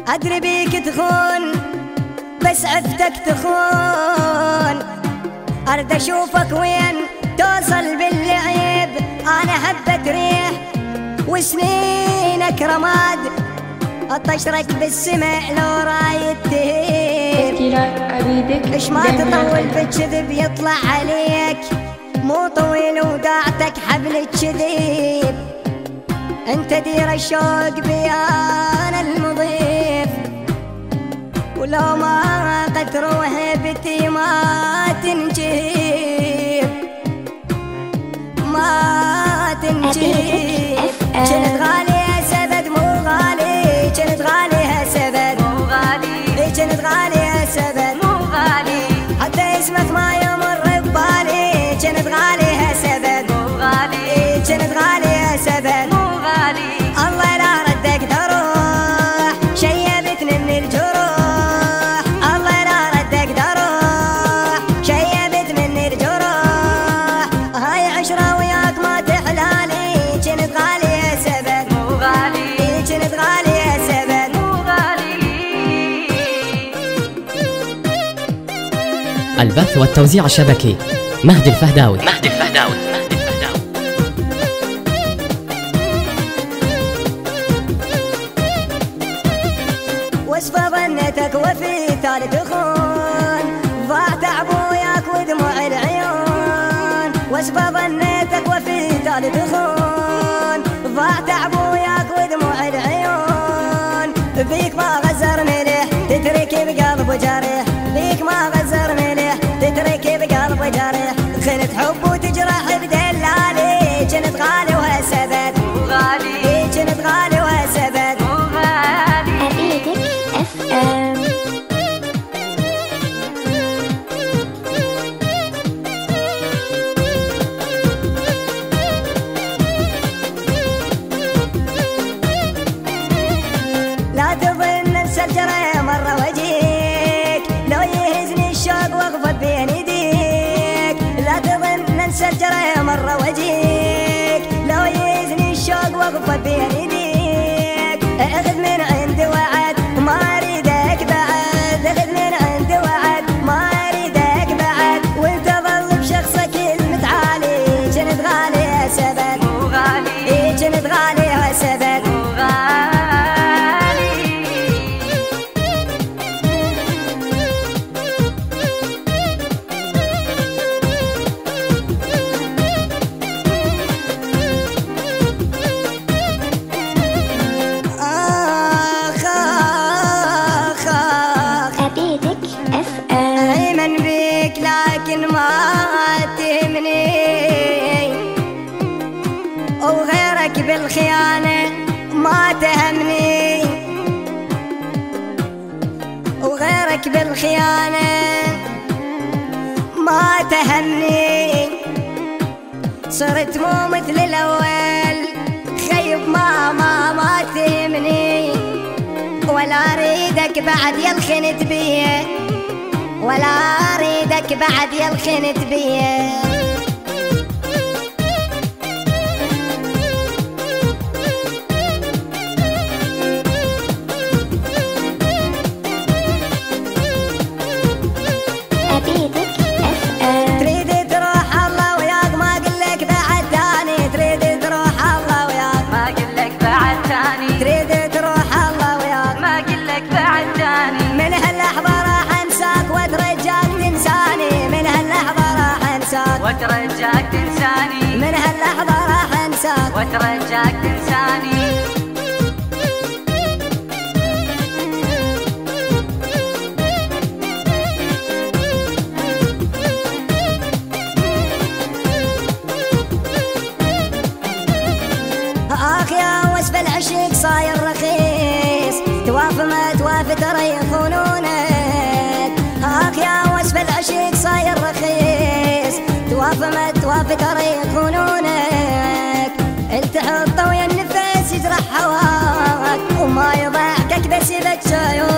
أدري بيك تخون بس عفتك تخون، أرد أشوفك وين توصل باللعب. أنا حبة ريح وسنينك رماد، أطشرك بالسماء لو رايد تهيب. إيش ما تطول بالكذب يطلع عليك، مو طويل وداعتك حبل الكذيب. انت دير الشوق بيانا المضيف، ولو ما قد روهبتي ما تنجيب ما تنجيب. كنت غالي يا سبد مو غالي، كنت غالي يا سبد مو غالي، كنت غالي يا سبد مو غالي، حتى اسمك ما يمر ببالي. كنت غالي يا سبد مو غالي، كنت غالي يا سبد مو غالي. الله لا ردك دروح شيبتني من الجروح، الله لا ردك دروح شيبت من الجروح. هاي عشرة وياك ما تحلالي، كنت غالي يا سبد مو غالي، كنت غالي يا سبد مو غالي. البث والتوزيع الشبكي مهدي الفهداوي. وصف ظنتك وفي ثالث خون، ضاع تعب وياك ودموع العيون. وصف ظنتك وفي ثالث خون، ضاع تعب وياك ودموع العيون. بيك ما غزر ملح تترك بقلب جريح، بيك ما غزر ملح تترك بقلب جريح. خلت حب وتجرح بدلالي، كنت غالي وهالسبد مو غالي، كنت غالي وهالسبد مو غالي. أبيتك FM. لا تظن انسى الجرى مرة وجيك، لو يهزني الشوق واغفض بين يديك. لا تظن انسى الجرى مرة وجيك، لو يهزني الشوق واغفض بين يديك. اخذ من عندي وعد ما اريدك بعد، اخذ من عندي وعد ما اريدك بعد. وانت ظل بشخصك المتعالي، كنت غالي يا سبد مو غالي، كنت غالي يا سبد مو غالي. أيمن بيك لكن ما تهمني، وغيرك بالخيانة ما تهمني، وغيرك بالخيانة ما تهمني. صرت مو مثل الأول خيب ما تهمني. ولا أريدك بعد يلخنت بيه، ولا أريدك بعد يلخنت بيه. أبيتك FM. تريد تروح الله وياك ما قلك بعد تاني، تريد تروح الله وياك ما قلك بعد تاني، تريد تروح الله وياك ما قلك بعد تاني. من هاللحظة راح انساك واترجاك تنساني، من هاللحظة راح انساك واترجاك تنساني، من هاللحظة راح انساك واترجاك تنساني. آخ يا وصف العشق صاير رخيص، توافى ما توافى ترى يخونونك. آخ يا وصف العشق صاير رخيص، توافى ما توافى ترى يخونونك. التحط ويا النفس يجرح هواك، وما يضحكك بس يبكي عيونك.